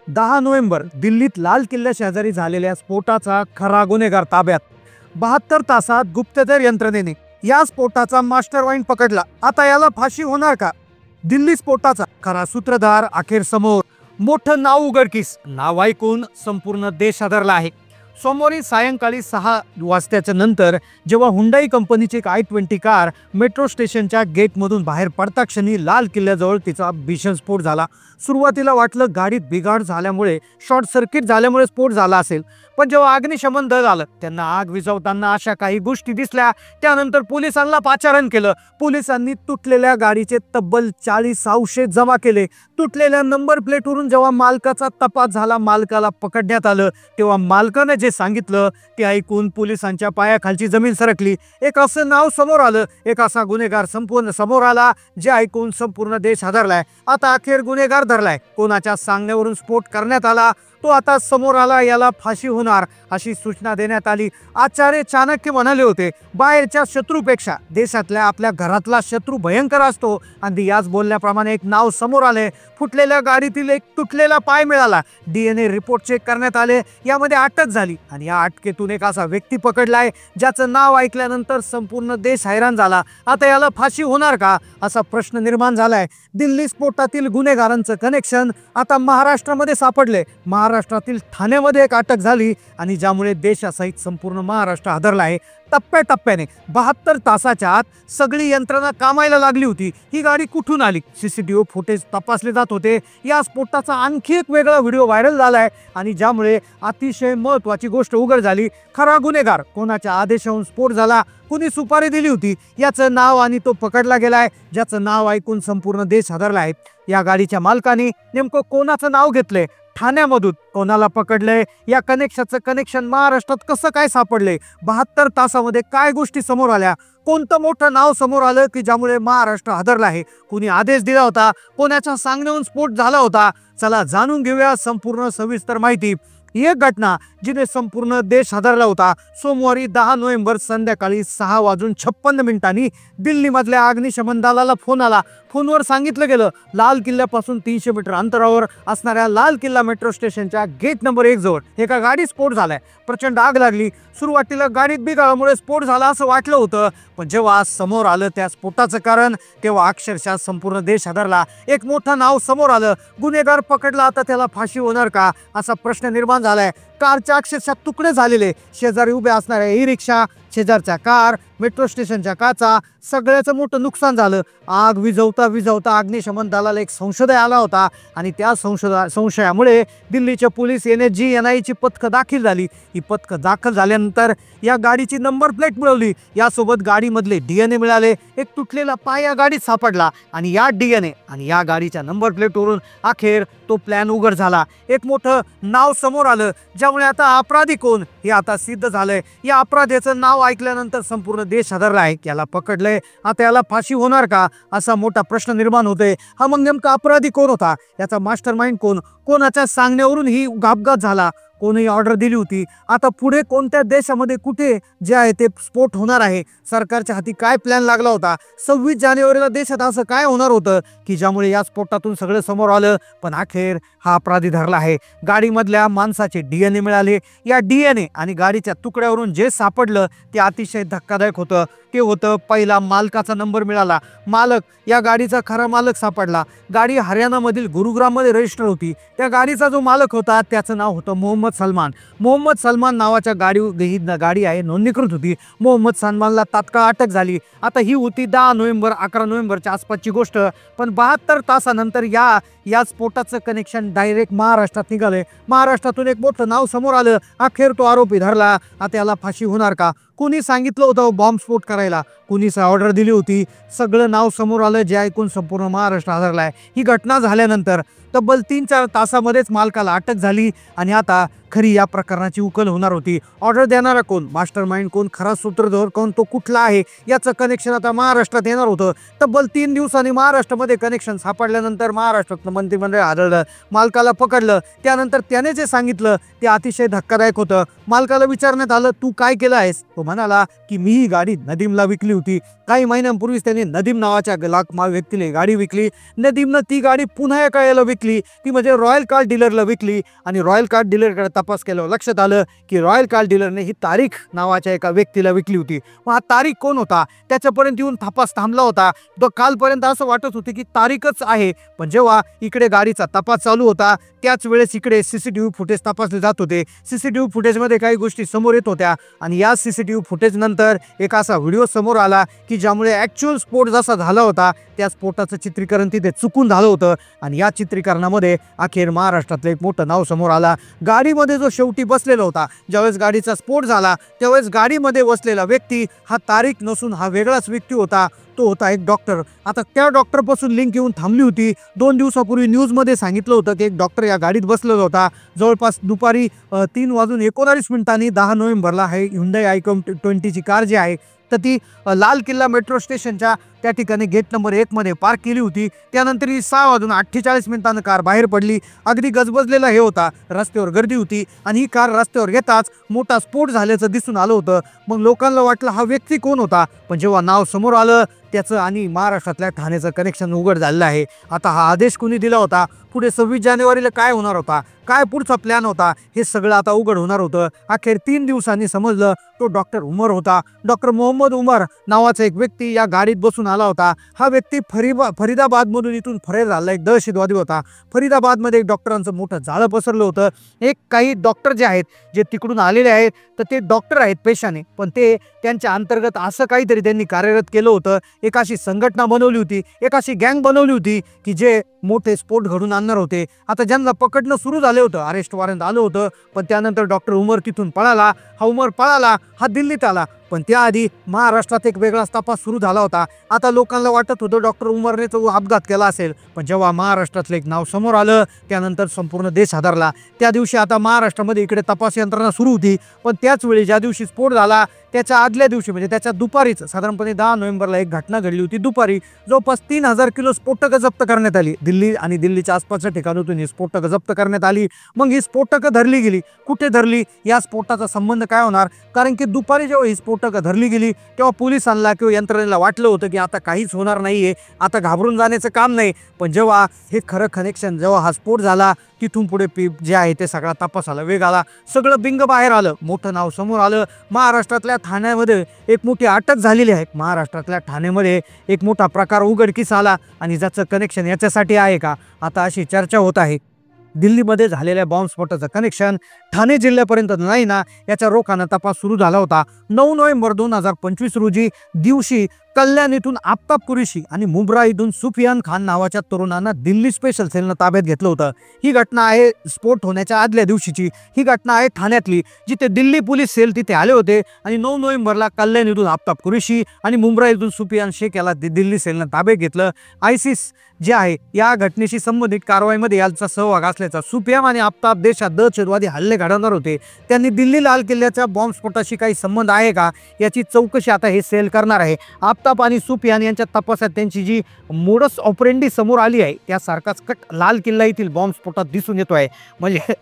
10 November दिल्लीत लाल किल्ल्या शेजारी झालेल्या स्फोटाचा खरा गुन्हेगार ताब्यात। 72 तासात गुप्तचर यंत्रणेने या स्फोटाचा मास्टरमाइंड पकडला। आता याला फाशी होणार का? दिल्ली स्फोटाचा खरा सूत्रधार अखेर समोर। मोठं नाव उघडकीस। नाव ऐकून संपूर्ण देश हादरला आहे। सोमवारी सायंकाळी 6 वाजताच्या नंतर जेव्हा हुंडाई कंपनीची एक i20 कार मेट्रो स्टेशनच्या गेटमधून बाहेर पडता क्षणी लाल किल्ल्याजवळ तिचा भीषण स्फोट झाला। सुरुवातीला वाटलं गाडीत बिघाड झाल्यामुळे, शॉर्ट सर्किट झाल्यामुळे स्फोट झाला असेल, पण जेव्हा अग्निशमन दल आलं त्यांना आग विझवताना अशा काही गोष्टी दिसल्या। त्यानंतर पोलिसांना पाचारण केलं। पोलिसांनी तुटलेल्या गाडीचे तब्बल 40 अवशेष जमा केले। तुटलेल्या नंबर प्लेटवरून जेव्हा मालकाचा तपास झाला, मालकाला पकडण्यात आलं, तेव्हा मालकाने जे सांगितलं ते ऐकून पोलिसांच्या पायाखालची जमीन सरकली। एक असं नाव समोर आलं, एक असा गुन्हेगार संपूर्ण समोर आला जे ऐकून संपूर्ण देश हादरलाय। आता अखेर गुन्हेगार धरलाय। कोणाच्या सांगण्यावरून स्फोट करण्यात आला तो आता समोर आला, याला फाशी होणार अशी सूचना देण्यात आली। आचार्य चाणक्य म्हणाले होते, बाहेरच्या शत्रूपेक्षा देशातल्या आपल्या घरातला शत्रू भयंकर असतो। आणि याच बोलण्याप्रमाणे एक नाव समोर आले। फुटलेल्या गाडीतील एक तुटलेला पाय मिळाला। DNA रिपोर्ट चेक करण्यात आले। यामध्ये अटक झाली आणि या अटकेतून एक असा व्यक्ती पकडलाय ज्याचं नाव ऐकल्यानंतर संपूर्ण देश हैराण झाला। आता याला फाशी होणार का असा प्रश्न निर्माण झालाय। दिल्ली स्फोटातील गुन्हेगारांचं कनेक्शन आता महाराष्ट्रामध्ये सापडले। महाराष्ट्रातील ठाण्यामध्ये एक अटक झाली आणि ज्यामुळे देशासहित संपूर्ण महाराष्ट्र हादरला आहे। टप्प्याटप्प्याने 72 तासाच्या आत सगळी यंत्रणा कामायला लागली होती। ही गाडी कुठून आली? CCTV फुटेज तपासले जात होते। या स्फोटाचा आणखी एक वेगळा व्हिडिओ व्हायरल झालाय आणि ज्यामुळे अतिशय महत्त्वाची गोष्ट उघड झाली। खरा गुन्हेगार कोणाच्या आदेशावरून स्फोट झाला, कुणी सुपारी दिली होती याचं नाव आणि तो पकडला गेलाय, ज्याचं नाव ऐकून संपूर्ण देश हादरला आहे। या गाडीच्या मालकाने नेमकं कोणाचं नाव घेतलंय, ठाण्यामधून कोणाला पकडलंय, या कनेक्शन महाराष्ट्रात कसं काय सापडले, 72 तासामध्ये काय गोष्टी समोर आल्या, कोणतं मोठं नाव समोर आलं की ज्यामुळे महाराष्ट्र हादरला आहे, कुणी आदेश दिला होता, कोणाच्या सांगण्यावरून स्फोट झाला होता। चला जाणून घेऊया संपूर्ण सविस्तर माहिती। एक घटना जिने संपूर्ण देश हादरला होता। सोमवारी 10 नोव्हेंबर संध्याकाळी 6:56 दिल्लीमधल्या अग्निशमन दलाला फोन आला। फोनवर सांगितलं गेलं लाल किल्ल्यापासून 300 मीटर अंतरावर असणाऱ्या लाल किल्ला मेट्रो स्टेशनच्या गेट नंबर 1 जवळ एका गाडीत स्फोट झालाय। प्रचंड आग लागली। सुरुवातीला गाडीत बिघाडामुळे स्फोट झाला असं वाटलं होतं, पण जेव्हा समोर आलं त्या स्फोटाचं कारण तेव्हा अक्षरशः संपूर्ण देश हादरला। एक मोठं नाव समोर आलं। गुन्हेगार पकडला, आता त्याला फाशी होणार का असा प्रश्न निर्माण झालाय। कारच्या अक्षरशः तुकडे झालेले, शेजारी उभे असणाऱ्या ई-रिक्षा, शेजारच्या कार, मेट्रो स्टेशनच्या काचा, सगळ्याचं मोठं नुकसान झालं। आग विझवता अग्निशमन दलाला एक संशय आला होता आणि त्या संशयामुळे दिल्लीचे पोलीस NHG ची पथकं दाखल झाली। ही पथकं दाखल झाल्यानंतर या गाडीची नंबर प्लेट मिळवली। यासोबत गाडीमधले DNA मिळाले। एक तुटलेला पाय या गाडीत सापडला आणि या DNA आणि या गाडीच्या नंबर प्लेटवरून अखेर तो प्लॅन उघड झाला। एक मोठं नाव समोर आलं, ज्यामुळे आता अपराधी कोण हे आता सिद्ध झालंय। या अपराध्याचं नाव ऐकल्यानंतर संपूर्ण देश हादरला आहे। याला पकडलंय, आता याला फाशी होणार का असा मोठा प्रश्न निर्माण होतोय। हा मग नेमका अपराधी कोण होता? याचा मास्टरमाइंड कोण? कोणाच्या सांगण्यावरून ही अपघात झाला? कोणी ऑर्डर दिली होती? आता पुढे कोणत्या देशामध्ये कुठे जे आहे ते स्फोट होणार आहे? सरकारच्या हाती काय प्लॅन लागला होता? 26 जानेवारीला देशात असं काय होणार होतं की ज्यामुळे या स्फोटातून सगळं समोर आलं, पण अखेर हा अपराधी धरला आहे। गाडीमधल्या माणसाचे DNA मिळाले। या DNA आणि गाडीच्या तुकड्यावरून जे सापडलं ते अतिशय धक्कादायक होतं। ते होतं पहिला मालकाचा नंबर मिळाला। मालक, या गाडीचा खरा मालक सापडला। गाडी हरियाणामधील गुरुग्राममध्ये रजिस्टर होती। त्या गाडीचा जो मालक होता त्याचं नाव होतं मोहम्मद सलमान। मोहम्मद सलमान नावाच्या गाडी आहे, नोंदणीकृत होती। मोहम्मद सलमानला तात्काळ अटक झाली। आता ही होती 10 नोव्हेंबर 11 नोव्हेंबरच्या आसपासची गोष्ट, पण 72 तासानंतर या स्फोटाचं कनेक्शन डायरेक्ट महाराष्ट्रात निघाले। महाराष्ट्रातून एक मोठं नाव समोर आलं। अखेर तो आरोपी धरला। आता याला फाशी होणार का? कुणी सांगितलं होतं बॉम्बस्फोट करायला? कुणी ऑर्डर दिली होती? सगळं नाव समोर आलं, जे ऐकून संपूर्ण महाराष्ट्र हादरलाय। ही घटना झाल्यानंतर तब्बल 3-4 तासामध्येच मालकाला अटक झाली आणि आता खरी या प्रकरणाची उकल होणार होती. ऑर्डर देणारा कोण, मास्टर माइंड कोण, खरा सूत्रधार कोण, तो कुठला आहे, याचं कनेक्शन आता महाराष्ट्रात येणार होतं. तब्बल 3 दिवसांनी महाराष्ट्रामध्ये कनेक्शन सापडल्यानंतर महाराष्ट्रातलं मंत्रिमंडळ आढळलं, मालकाला पकडलं. त्यानंतर त्याने जे सांगितलं ते अतिशय धक्कादायक होतं. मालकाला विचारण्यात आलं, तू काय केलं आहेस? तो म्हणाला की मी ही गाडी नदीमला विकली होती. काही महिन्यांपूर्वीच त्याने नदीम नावाच्या व्यक्तीला गाडी विकली. नदीमनं ती गाडी पुन्हा एका याला विकली, ती म्हणजे रॉयल कार डीलरला विकली. आणि रॉयल कार डीलरकडे तपास केल्यावर लक्षात आलं की रॉयल कार डीलरने ही तारीख नावाच्या एका व्यक्तीला विकली होती. मग हा तारीख कोण होता त्याच्यापर्यंत येऊन तपास थांबला होता. तो कालपर्यंत असं वाटत होते की तारीखच आहे, पण जेव्हा इकडे गाडीचा तपास चालू होता त्याच वेळेस इकडे सीसीटीव्ही फुटेज तपासले जात होते. सीसीटीव्ही फुटेजमध्ये काही गोष्टी समोर येत होत्या आणि या सीसीटीव्ही फुटेज नंतर एक असा व्हिडिओ समोर आला की ज्यामुळे ॲक्च्युअल स्फोट जसा झाला होता त्या स्फोटाचं चित्रीकरण तिथे चुकून झालं होतं. आणि या चित्रीकरणामध्ये अखेर महाराष्ट्रातलं एक मोठं नाव समोर आला. गाडीमध्ये जो शेवटी बसलेला होता, ज्यावेळेस गाडीचा स्फोट झाला त्यावेळेस गाडीमध्ये बसलेला व्यक्ती हा तारीख नसून हा वेगळाच व्यक्ती होता. तो होता एक डॉक्टर. आता त्या डॉक्टरपासून लिंक येऊन थांबली होती. 2 दिवसापूर्वी न्यूजमध्ये सांगितलं होतं की एक डॉक्टर या गाडीत बसलेला होता. जवळपास दुपारी 3:19 10 नोव्हेंबरला हे Hyundai i20ची कार जी आहे तर ती लाल किल्ला मेट्रो स्टेशनच्या त्या ठिकाणी गेट नंबर 1 मध्ये पार्क केली होती. त्यानंतर ही 6:48 कार बाहेर पडली. अगदी गजबजलेला हे होता, रस्त्यावर गर्दी होती आणि ही कार रस्त्यावर येताच मोठा स्फोट झाल्याचं दिसून आलं होतं. मग लोकांना वाटलं हा व्यक्ती कोण होता, पण जेव्हा नाव समोर आलं त्याचं आणि महाराष्ट्रातल्या ठाण्याचं कनेक्शन उघड झालेलं आहे. आता हा आदेश कोणी दिला होता, पुढे 26 जानेवारीला काय होणार होता, काय पुढचा प्लॅन होता, हे सगळं आता उघड होणार होतं. अखेर 3 दिवसांनी समजलं तो डॉक्टर उमर होता. डॉक्टर मोहम्मद उमर नावाचा एक व्यक्ती या गाडीत बसून आला होता. हा व्यक्ती फरीदाबादमधून इथून फरार झाला एक दहशतवादी होता. फरीदाबादमध्ये एक डॉक्टरांचं मोठं जाळं पसरलं होतं. काही डॉक्टर जे आहेत जे तिकडून आलेले आहेत तर ते डॉक्टर आहेत पेशाने, पण ते त्यांच्या अंतर्गत असं काहीतरी त्यांनी कार्यरत केलं होतं. एक अशी संघटना बनवली होती, एक अशी गँग बनवली होती की जे मोठे स्फोट घडून आणणार होते. आता ज्यांना पकडणं सुरू झालं होतं, अरेस्ट वॉरंट आलं होतं, पण त्यानंतर डॉक्टर उमर तिथून पळाला. हा उमर पळाला, हा दिल्लीत आला, पण त्याआधी महाराष्ट्रात एक वेगळाच तपास सुरू झाला होता. आता लोकांना वाटत होतं डॉक्टर उमरने तो अपघात केला असेल, पण जेव्हा महाराष्ट्रातलं एक नाव समोर आलं त्यानंतर संपूर्ण देश हादरला. त्या दिवशी आता महाराष्ट्रामध्ये इकडे तपास यंत्रणा सुरू होती, पण त्याच वेळी ज्या दिवशी स्फोट झाला त्याच्या आदल्या दिवशी म्हणजे त्याच्या दुपारीच साधारणपणे 10 नोव्हेंबरला एक घटना घडली होती. दुपारी जवळपास 3000 किलो स्फोटकं जप्त करण्यात आली. दिल्ली आणि दिल्लीच्या आसपासच्या ठिकाणातून ही स्फोटकं जप्त करण्यात आली. मग ही स्फोटकं धरली गेली. कुठे धरली, या स्फोटाचा संबंध काय होणार, कारण की दुपारी जेव्हा ही स्फोटकं धरली गेली तेव्हा पोलिसांना किंवा यंत्रणेला वाटलं होतं की आता काहीच होणार नाहीये, आता घाबरून जाण्याचं काम नाही. पण जेव्हा हे खरं कनेक्शन, जेव्हा हा स्फोट झाला तिथून पुढे जे आहे ते सगळा तपासाला वेग आला. सगळं बिंग बाहेर आलं, मोठं नाव समोर आलं. महाराष्ट्रातल्या ठाण्यामध्ये एक मोठी अटक झालेली आहे. महाराष्ट्रातल्या ठाण्यामध्ये एक मोठा प्रकार उघडकीस आला आणि ज्याचं कनेक्शन याच्यासाठी आहे का, आता अशी चर्चा होत आहे. दिल्लीमध्ये झालेल्या बॉम्बस्फोटाचं कनेक्शन ठाणे जिल्ह्यापर्यंत नाही ना, याच्या रोखानं तपास सुरू झाला होता. 9 नोव्हेंबर 2025 रोजी दिवशी कल्याण इथून आफताब कुरेशी आणि मुंब्रा इथून सुफियान खान नावाच्या तरुणांना दिल्ली स्पेशल सेलनं ताब्यात घेतलं होतं. ही घटना आहे स्फोट होण्याच्या आदल्या दिवशीची. ही घटना आहे ठाण्यातली, जिथे दिल्ली पोलीस सेल तिथे आले होते आणि 9 नोव्हेंबरला कल्याण इथून आफताब कुरेशी आणि मुंब्रा इथून सुफियान शेख याला दिल्ली सेलनं ताब्यात घेतलं. आयसिस जे आहे या घटनेशी संबंधित कारवाईमध्ये यांचा सहभाग असल्याचा सुफियान आणि आफताब देशात दहशतवादी हल्ले घडवणार होते. त्यांनी दिल्ली लाल किल्ल्याच्या बॉम्बस्फोटाशी काही संबंध आहे का याची चौकशी आता हे सेल करणार आहे. आफताब आणि सुफियान यांच्या तपासात त्यांची जी मोडस ऑपरेंडी समोर आली आहे त्यासारखाच कट लाल किल्ला येथील बॉम्बस्फोटात दिसून येतो आहे. म्हणजे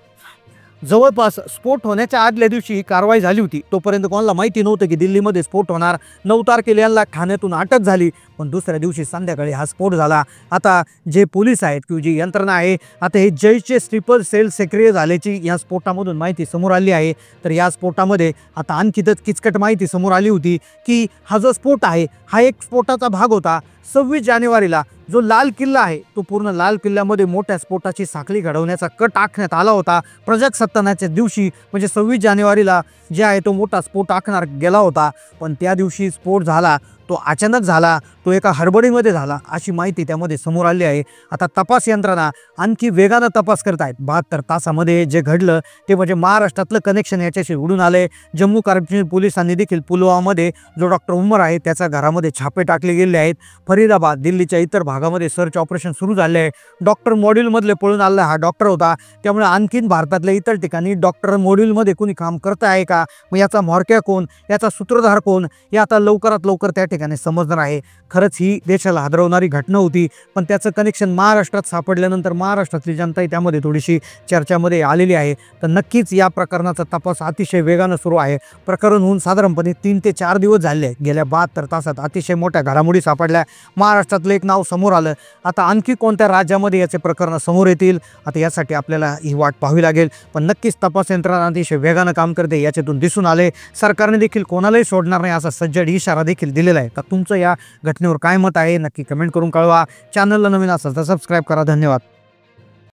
जवळपास स्फोट होण्याच्या आदल्या दिवशी ही कारवाई झाली होती. तोपर्यंत कोणाला माहिती नव्हतं की दिल्लीमध्ये स्फोट होणार. 9 तारखेला यांना ठाण्यातून अटक झाली, पण दुसऱ्या दिवशी संध्याकाळी हा स्फोट झाला. आता जे पोलीस आहेत किंवा जी यंत्रणा आहे, आता हे जैशचे स्लीपर सेल सक्रिय झाल्याची या स्फोटामधून माहिती समोर आली आहे. तर या स्फोटामध्ये आता आणखीच किचकट माहिती समोर आली होती की हा जो स्फोट आहे हा एक स्फोटाचा भाग होता. 26 जानेवारीला जो लाल किल्ला आहे तो पूर्ण लाल किल्ल्यामध्ये मोठ्या स्फोटाची साखळी घडवण्याचा कट आखण्यात आला होता. प्रजासत्ताकाच्या दिवशी म्हणजे 26 जानेवारीला जे आहे तो मोठा स्फोट आखणार गेला होता, पण त्या दिवशी स्फोट झाला तो अचानक झाला, तो एका हडबडीमध्ये झाला अशी माहिती त्यामध्ये समोर आली आहे. आता तपास यंत्रणा आणखी वेगानं तपास करत आहेत. 72 तासामध्ये जे घडलं ते म्हणजे महाराष्ट्रातलं कनेक्शन याच्याशी उडून आले. जम्मू काश्मीर पोलिसांनी देखील पुलवामामध्ये जो डॉक्टर उमर आहे त्याच्या घरामध्ये छापे टाकले गेले आहेत. फरीदाबाद, दिल्लीच्या इतर भागामध्ये सर्च ऑपरेशन सुरू झाले आहे. डॉक्टर मॉड्यूलमधले पळून आलेला हा डॉक्टर होता. त्यामुळे आणखीन भारतातल्या इतर ठिकाणी डॉक्टर मॉड्यूलमध्ये कोणी काम करत आहे का, मग याचा म्होरक्या कोण, याचा सूत्रधार कोण, हे आता लवकरात लवकर त्या ठिकाणी समजणार आहे. खरंच ही देशाला हादरवणारी घटना होती, पण त्याचं कनेक्शन महाराष्ट्रात सापडल्यानंतर महाराष्ट्रातली जनताही त्यामध्ये थोडीशी चर्चामध्ये आलेली आहे. तर नक्कीच या प्रकरणाचा तपास अतिशय वेगानं सुरू आहे. प्रकरण होऊन साधारणपणे 3 ते 4 दिवस झाले. गेल्या 72 तासात अतिशय मोठ्या घडामोडी सापडल्या. महाराष्ट्रातलं एक नाव समोर आलं. आता आणखी कोणत्या राज्यामध्ये याचे प्रकरण समोर येतील, आता यासाठी आपल्याला ही वाट पाहावी लागेल. पण नक्कीच तपास यंत्रणा अतिशय वेगानं काम करते याच्यातून दिसून आले. सरकारने देखील कोणालाही सोडणार नाही असा सज्जड इशारा देखील दिलेला आहे. तर तुमचं या घटनेवर काय मत आहे नक्की कमेंट करून कळवा. चॅनलला नवीन असाल तर सबस्क्राईब करा. धन्यवाद.